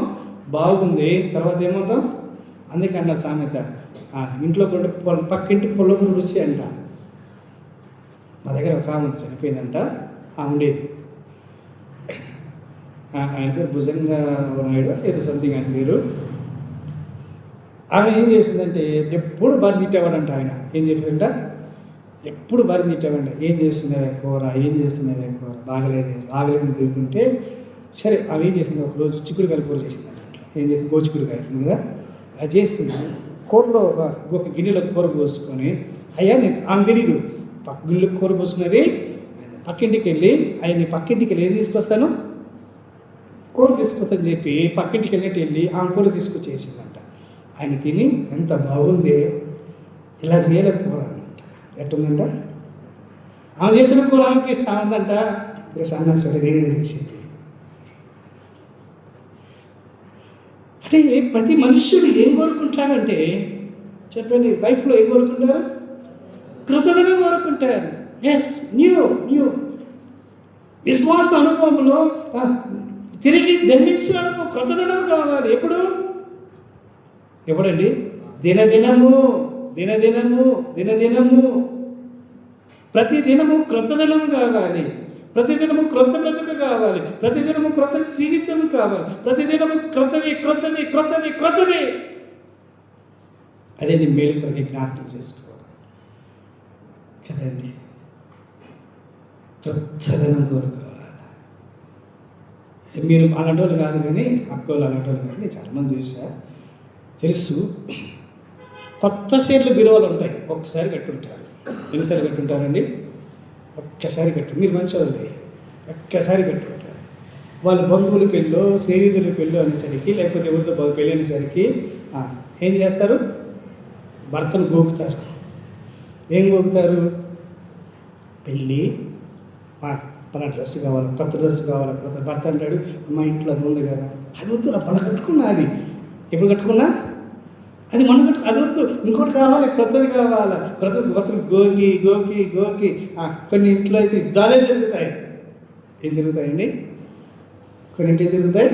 బాగుంది, తర్వాత ఏమవుతాం? అందుకన్నారు సామెత, ఇంట్లో పక్కింటి పొలగు రుచి అంట. మా దగ్గర ఒక ఆమె చనిపోయిందంట, ఉండేది. ఆయన పేరు భుజంగా నాయుడు ఏదో సంథింగ్ ఆయన పేరు. ఆమె ఏం చేసిందంటే ఎప్పుడు భార్య తిట్టేవాడంట. ఆయన ఏం చెప్పాడంట? ఎప్పుడు భార్య తిట్టేవాడంట. ఏం చేస్తున్నావే కూర బాగలేదు తిరుగుతుంటే, సరే ఆమె ఏం చేసింది, ఒకరోజు చిక్కుడుకాయల కూర చేసిందంట. ఏం చేసింది? గోచిక్కుడుకాయలు కదా, అది చేసింది. కూరలో ఒక గిన్నెలో కూర పోసుకొని, ఆమె తెలీదు గిన్నెలో కూర పోసుకున్నది. పక్కింటికి వెళ్ళి ఏం తీసుకొస్తాను? కూర తీసుకొస్తాను చెప్పి పక్కింటికి వెళ్ళి ఆమె కూర తీసుకొచ్చేసిందంట. ఆయన తిని ఎంత బాగుంది, ఇలా చేయలేదు కూర అన్నమాట. ఎట్టుందంట? ఆమె చేసిన కూర ఆమెకి ఇస్తామందంట. సరే నేనే చేసింది. అంటే ప్రతి మనుష్యుడు ఏం కోరుకుంటాడంటే చెప్పండి, లైఫ్లో ఏం కోరుకుంటారు? కృతజ్ఞత కోరుకుంటారు. ఎస్, న్యూ విశ్వాస అనుభవంలో తిరిగి జన్మించిన అనుభవం కృతజ్ఞత కావాలి. ఎప్పుడండి? దినదినము ప్రతిదినము కృతజ్ఞత కావాలి. ప్రతిదినము క్రొత్త బ్రతుకు కావాలి. ప్రతిదినము క్రొత్త జీవితం కావాలి. ప్రతిదినము క్రొత్తది. అదే నీ మేలు కొరకు జ్ఞాపకం చేసుకోవాలి కదండి. క్రొత్తదనం కోరుకోవాలి. మీరు అలాంటి వాళ్ళు కాదు, కానీ అక్కోళ్ళు అలాంటి వాళ్ళు కాదు. నేను చాలామంది చూసా, తెలుసు. కొత్త షేర్లు బీరువాలు ఉంటాయి, ఒక్కసారి కట్టుంటారు. ఎన్నిసార్లు కట్టుంటారండి? ఒక్కసారి మీరు మంచి వాళ్ళు, ఒక్కసారి కట్టుంటారు. వాళ్ళ బంధువుల పెళ్ళో స్నేహితుల పెళ్ళో అనేసరికి, లేకపోతే ఎవరితో పెళ్ళి అనేసరికి ఏం చేస్తారు? భర్తను గోకుతారు. ఏం గోకుతారు? పెళ్ళి, పలా డ్రెస్ కావాలి, కొత్త డ్రెస్ కావాలి. కొత్త భర్త అంటాడు, మా ఇంట్లో అది ఉంది కదా, అది వద్దు, పలా కట్టుకున్నా. అది ఎప్పుడు కట్టుకున్నా? అది మనకు అది వద్దు, ఇంకోటి కావాలి, క్రొత్తది కావాలా, క్రొత్తది గోకి గోకి గోకి. కొన్ని ఇంట్లో అయితే యుద్ధాలే జరుగుతాయి. ఏం జరుగుతాయండి? కొన్ని ఇంట్లో జరుగుతాయి,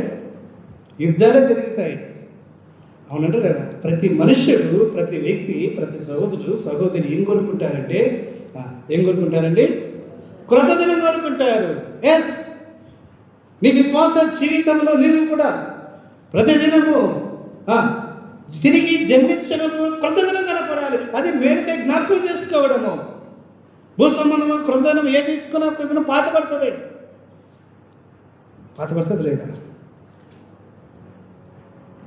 యుద్ధాలే జరుగుతాయి. అవునంటే లేదా? ప్రతి మనుష్యుడు, ప్రతి వ్యక్తి, ప్రతి సహోదరుడు సహోదరి ఏం కోరుకుంటారంటే, ఏం కోరుకుంటారండి? క్రొత్తదనం కోరుకుంటారు. ఎస్, నీ విశ్వాస జీవితంలో నీవు కూడా ప్రతిదినము తిరిగి జన్మించడము, క్రొత్తదనం కనపడాలి. అది మేలుకై జ్ఞాపకం చేసుకోవడము. భూ సంబంధము క్రొత్తదనం ఏ తీసుకున్నా క్రొత్తదనం పాతపడుతుంది లేదా?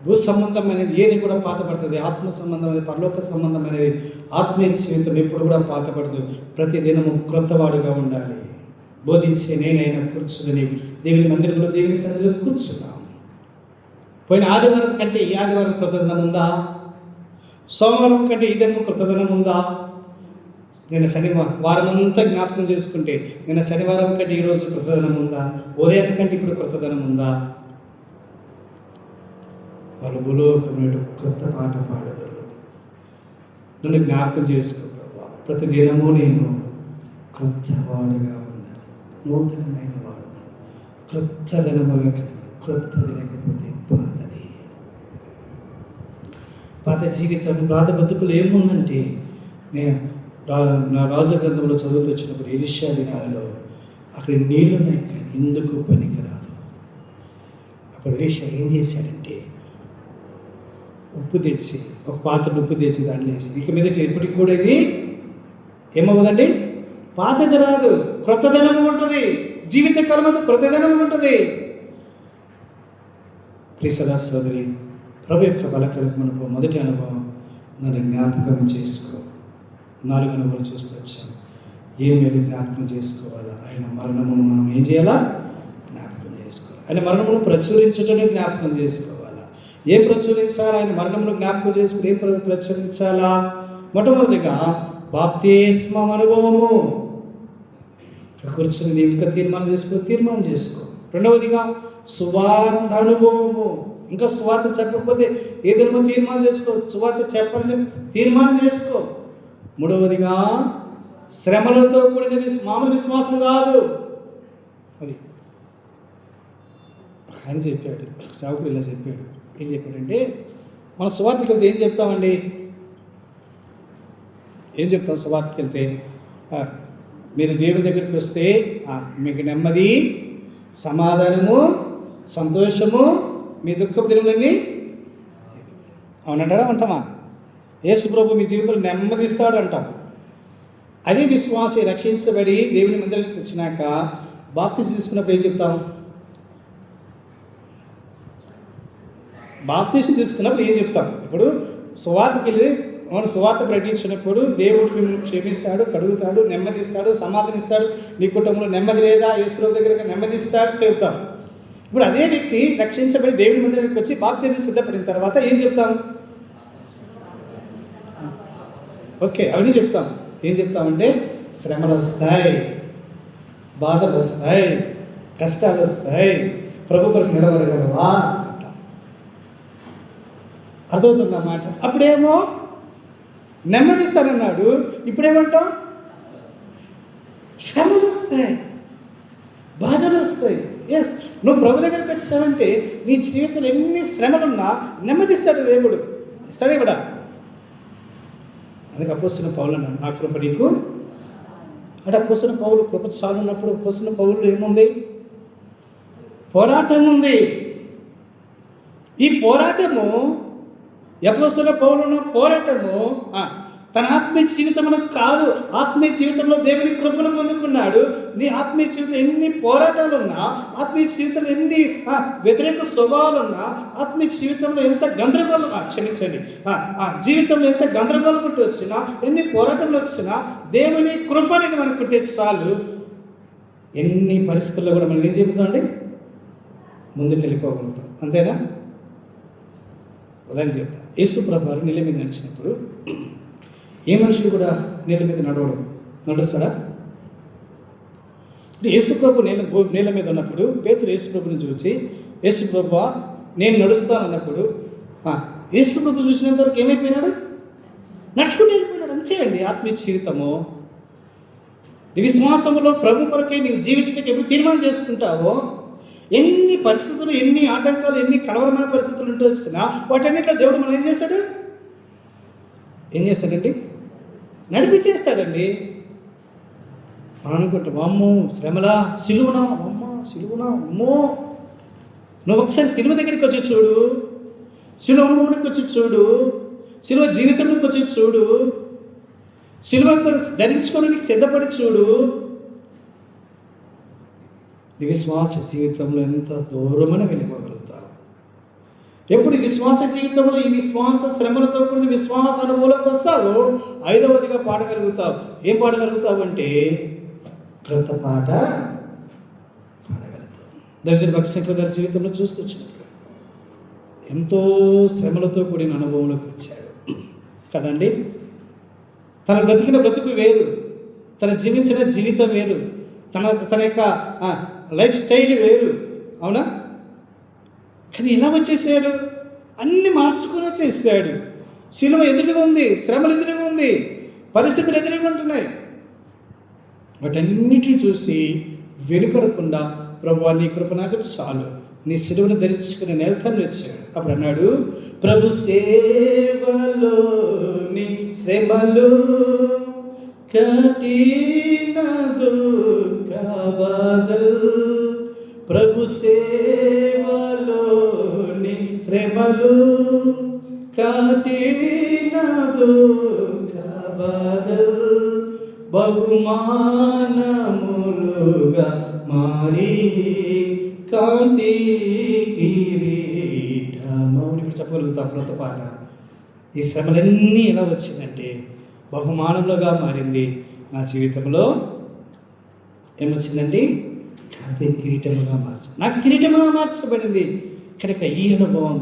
భూ సంబంధం అనేది ఏది కూడా పాతపడుతుంది. ఆత్మ సంబంధం అనేది, పరలోక సంబంధం అనేది, ఆత్మీయ జీవితం ఎప్పుడు కూడా పాతపడదు. ప్రతి దినము క్రొత్తవాడుగా ఉండాలి. బోధించే నేనైనా కూర్చుని దేవుని మందిరంలో దేవుని సన్నిధిలో కూర్చున్నాం. పోయిన ఆదివారం కంటే ఈ ఆదివారం కృతజ్ఞత ఉందా? సోమవారం కంటే ఈ దినం కృతజ్ఞత ఉందా? నేను వారం అంతా జ్ఞాపకం చేసుకుంటే నేను శనివారం కంటే ఈరోజు కృతజ్ఞత ఉందా? ఉదయం కంటే ఇప్పుడు కృతజ్ఞత ఉందా? వాళ్ళు భూలోకముడు క్రొత్త పాట పాడతారు. నన్ను జ్ఞాపకం చేసుకో ప్రభా, ప్రతి దినము నేను క్రొత్తవాడుగా ఉండాలి. నూతనమైన వాడు, క్రొత్తదనముగా, క్రొత్తది లేకపోతే పాతది. పాత జీవితం, పాత బతుకులు ఏముందంటే, నేను నా రాజు గ్రంథంలో చదువుతూ వచ్చినప్పుడు ఎలీషా దినాలలో అక్కడ నీళ్లున్నాయి కానీ ఎందుకు పనికిరాదు. అప్పుడు ఎలీషా ఏం చేశాడంటే, ఉప్పు తెచ్చి, ఒక పాత్రలో ఉప్పు తెచ్చి దాంట్లో వేసి, ఇక మీదట ఎప్పటికి కూడా ఇది ఏమవుతుందండి? పాతది రాదు, క్రొత్తదనం ఉంటుంది. జీవితకాలం అంతా క్రొత్తదనం ఉంటుంది. ప్రియసదా సోదరి, ప్రభు యొక్క బలకలకు మనకు మొదటి అనుభవం నన్ను జ్ఞాపకం చేసుకో. 4 అనుభవాలు చూస్తూ వచ్చాను. ఏం వెళ్ళి జ్ఞాపకం చేసుకోవాలా? ఆయన మరణమును మనం ఏం చేయాలా? జ్ఞాపకం చేసుకోవాలి. ఆయన మరణమును ప్రచురించటమే జ్ఞాపకం చేసుకోవాలా? ఏం ప్రచురించాలా? ఆయన మరణమును జ్ఞాపకం చేసుకుని ఏం ప్రచురించాలా? మొట్టమొదటిగా బాప్తిస్మం అనుభవము. కూర్చొని నీ ఇంకా తీర్మానం చేసుకో. రెండవదిగా సువార్త అనుభవము. ఇంకా సువార్త చెప్పకపోతే ఏదైనా తీర్మానం చేసుకో. సువార్త చెప్పాలని తీర్మానం చేసుకో. మూడవదిగా శ్రమలతో కూడిన మామూలు విశ్వాసం కాదు. అది ఆయన చెప్పాడు, సేవకుడు ఇలా చెప్పాడు. ఏం చెప్పాడంటే, మనం సువార్తకి వెళ్తే ఏం చెప్తామండి? ఏం చెప్తాం సువార్తకి వెళ్తే? మీరు దేవుని దగ్గరికి వస్తే మీకు నెమ్మది, సమాధానము, సంతోషము, మీ దుఃఖపు దినములన్నీ అవునంటారా? అంటామా? యేసు ప్రభు మీ జీవితంలో నెమ్మదిస్తాడు అంటాం. అదే విశ్వాసి రక్షించబడి దేవుని మందిరానికి వచ్చినాక బాప్తిజం తీసుకున్నప్పుడు ఏం చెప్తాం? బాప్తిజం తీసుకున్నప్పుడు ఏం చెప్తాం? ఇప్పుడు సువార్తకి వెళ్ళి మనం సువార్త ప్రకటించినప్పుడు దేవుడు మిమ్మల్ని క్షమిస్తాడు, కడుగుతాడు, నెమ్మదిస్తాడు, సమాధానిస్తాడు. నీ కుటుంబంలో నెమ్మది లేదా? యేసు ప్రభు దగ్గర నెమ్మదిస్తాడు చెబుతాం. ఇప్పుడు అదే వ్యక్తి రక్షించబడి దేవుని మందిరానికి వచ్చి బాప్తిజం సిద్ధపడిన తర్వాత ఏం చెప్తాం? ఓకే, అవన్నీ చెప్తాం. ఏం చెప్తామంటే, శ్రమలు వస్తాయి, బాధలు వస్తాయి, కష్టాలు వస్తాయి, ప్రభు కొరకు నిలబడగలవా అంటాం. అర్థమవుతుందన్నమాట. అప్పుడేమో నెమ్మదిస్తానన్నాడు, ఇప్పుడేమంటాం? శ్రమలు వస్తాయి, బాధలు వస్తాయి. ఎస్, నువ్వు ప్రభు దగ్గరికి వచ్చావంటే నీ జీవితంలో ఎన్ని శ్రమలున్నా నెమ్మదిస్తాడు దేవుడు. సరే ఇవ్వడా? అందుకే అపోస్తలుడైన పౌలు అన్నాడు, నా కృప నీకు అంటే. అపోస్తలుడైన పౌలు కృప చాలు ఉన్నప్పుడు అపోస్తలుడైన పౌలు ఏముంది? పోరాటం ఉంది. ఈ పోరాటము, అపోస్తలుడైన పౌలు ఉన్న పోరాటము తన ఆత్మీయ జీవితంలో కాదు. ఆత్మీయ జీవితంలో దేవుని కృపను పొందుకున్నాడు. నీ ఆత్మీయ జీవితం ఎన్ని పోరాటాలున్నా, ఆత్మీయ జీవితంలో ఎన్ని వ్యతిరేక స్వభావాలున్నా, ఆత్మీయ జీవితంలో ఎంత గందరగోళం జీవితంలో ఎంత గందరగోళం ఉంటూ వచ్చినా, ఎన్ని పోరాటంలో వచ్చినా దేవుని కృప అనేది మనకు పుట్టే చాలు. ఎన్ని పరిస్థితుల్లో కూడా మనం ఏం చెబుతామండి? ముందుకు వెళ్ళిపోగలుగుతాం. అంతేనా? ఉదాహరణ చెప్తా. యేసు ప్రభువారు నీళ్ళ మీద నడిచినప్పుడు ఏ మనిషి కూడా నీళ్ళ మీద నడుస్తాడా? యేసు ప్రభు నీళ్ళ మీద ఉన్నప్పుడు పేతురు యేసు ప్రభుని చూసి, యేసు ప్రభువా నేను నడుస్తాను అన్నప్పుడు యేసు ప్రభు చూసినంత వరకు ఏమైపోయినాడు? నడుచుకుంటూ వెళ్ళిపోయినాడు. అంతే అండి ఆత్మీయ జీవితము. నీ విశ్వాసంలో ప్రభు కొరకే నీవు జీవించడానికి ఎప్పుడు తీర్మానం చేసుకుంటావో, ఎన్ని పరిస్థితులు, ఎన్ని ఆటంకాలు, ఎన్ని కలవరమైన పరిస్థితులు ఉంటూ వచ్చినా వాటన్నిటిలో దేవుడు మనం ఏం చేస్తాడండి? నడిపించేస్తాడండి. మనం అనుకుంటాం, అమ్మో శ్రమలా, సిలువనా, అమ్మో. నువ్వు ఒకసారి సిలువ దగ్గరికి వచ్చి చూడు, సిలువ అనుభవానికి వచ్చి చూడు, సిలువ జీవితంలోకి వచ్చి చూడు, సిలువ ధరించుకోవడానికి సిద్ధపడి చూడు. నీ విశ్వాస జీవితంలో ఎంత దూరమని వెళ్ళిపోగలుగుతావు. ఎప్పుడు విశ్వాస జీవితంలో ఈ విశ్వాస శ్రమలతో కూడిన విశ్వాస అనుభవంలోకి వస్తావు, 5వదిగా పాడగలుగుతావు. ఏం పాడగలుగుతావు అంటే క్రొత్త పాట పాడగలుగుతావు. దర్శన భక్తి గారి జీవితంలో చూస్తూ వచ్చినప్పుడు ఎంతో శ్రమలతో కూడిన అనుభవంలోకి వచ్చాడు కదండి. తన బ్రతికిన బ్రతుకు వేరు, తన జీవించిన జీవితం వేరు, తన యొక్క లైఫ్ స్టైల్ వేరు, అవునా? కానీ ఎలా వచ్చేసాడు? అన్ని మార్చుకుని వచ్చేసాడు. శిలువ ఎదురుగా ఉంది, శ్రమలు ఎదురుగా ఉంది, పరిస్థితులు ఎదురుగా ఉంటున్నాయి. వాటన్నిటిని చూసి వెనుకడకుండా, ప్రభువా నీ కృప నాకు చాలు, నీ శిలువను ధరించుకుని నేలతల్లి వచ్చాడు. అప్పుడు అన్నాడు, ప్రభు సేవలో నీ శ్రమలు కఠిన దుఃఖ బాధలు, ప్రభు సేవలో నీ శ్రమలు కఠిన దుఃఖ బాధలు బహుమానములుగా మారి కాంతి కిరీటము. ఇప్పుడు చెప్పగలుగుతాం క్రొత్త పాట. ఈ శ్రమలన్నీ ఎలా వచ్చిందంటే బహుమానములుగా మారింది. నా జీవితంలో ఏమొచ్చిందండి? కాంతి కిరీటముగా నాకు కిరీటముగా మార్చబడింది. కనుక ఈ అనుభవం,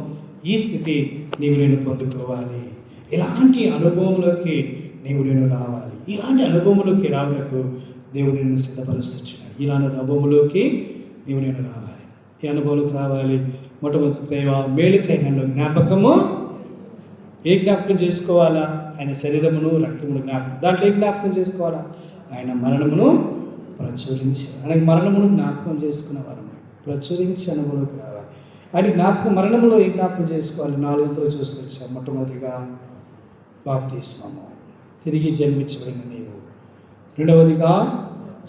ఈ స్థితి నీవు నేను పొందుకోవాలి. ఇలాంటి అనుభవంలోకి నీవు నేను రావాలి. ఇలాంటి అనుభవంలోకి రావడానికి దేవుడు నిన్ను సిద్ధపరుస్తున్నాడు. ఇలాంటి అనుభవంలోకి నీవు నేను రావాలి. ఈ అనుభవంలోకి రావాలి. మొట్టమొదటి దైవ మేలుకై నన్ను జ్ఞాపకము ఏ జ్ఞాపకం చేసుకోవాలా? ఆయన శరీరమును రక్తమును జ్ఞాపకం. దాంట్లో ఏ జ్ఞాపకం చేసుకోవాలా? ఆయన మరణమును ప్రచురించి, ఆయన మరణమును జ్ఞాపకం చేసుకున్న వరం ప్రచురించి అనుభవంలోకి రావాలి. ఆయన జ్ఞాపకం, మరణములో ఏ జ్ఞాపకం చేసుకోవాలి? 4వ చూస్తూ వచ్చాం. మొట్టమొదటిగా బాప్తిస్మము, తిరిగి జన్మించబడిన నీవు. 2వదిగా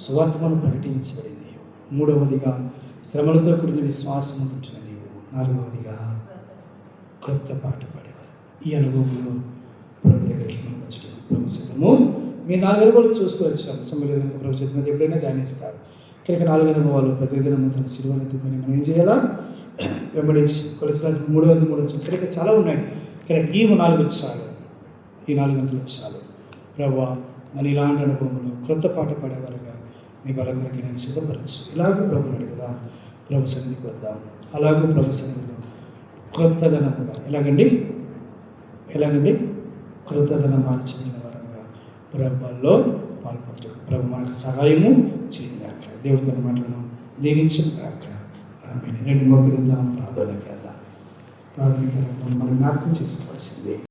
సువార్తను ప్రకటించబడిన నీవు. 3వదిగా శ్రమలతో కూడిన విశ్వాసం ఉంటున్న నీవు. 4వదిగా క్రొత్త పాట పాడేవారు. ఈ అనుభవంలో ప్రభు దగ్గరికి మనం వచ్చాము. ప్రభు సిద్ధము. మీ 4 అనుభవాలు చూస్తూ వచ్చాము. సమయంలో ప్రభు చెప్పినది ఎప్పుడైనా ధ్యానిస్తారు. కనుక 4 అనుభవాలు ప్రతిదినము తన శిలువను ఎత్తుకొని మనం ఏం చేయాలా? వెంబడించి కొలసిన 303 కనుక చాలా ఉన్నాయి. కనుక ఈ 4 వచ్చారు, ఈ 4 గంటలు వచ్చారు. ప్రభువా నన్ను ఇలాంటి అనుభవంలో క్రొత్త పాట పాడేవారుగా నీ బలకులకి నేను సిద్ధపరచు. ఇలాగూ ప్రభుని అడుగుదాం, ప్రభు సన్నిధికి వద్దాం. అలాగూ ప్రభు సన్నిధిలో క్రొత్తదనముగా ఎలాగండి క్రొత్తదనం మార్చబడిన వరంగా ప్రభుల్లో పాల్పొందు. ప్రభు మనకు సహాయము చేయగాక. దేవుడితో మాటలను దీవించును గాక. ఆమేన్. 2 మోకరిద్దాం, ప్రార్థనకి వెళ్దాం. ప్రార్థనకి మనం జ్ఞాపకం చేసుకోవాల్సింది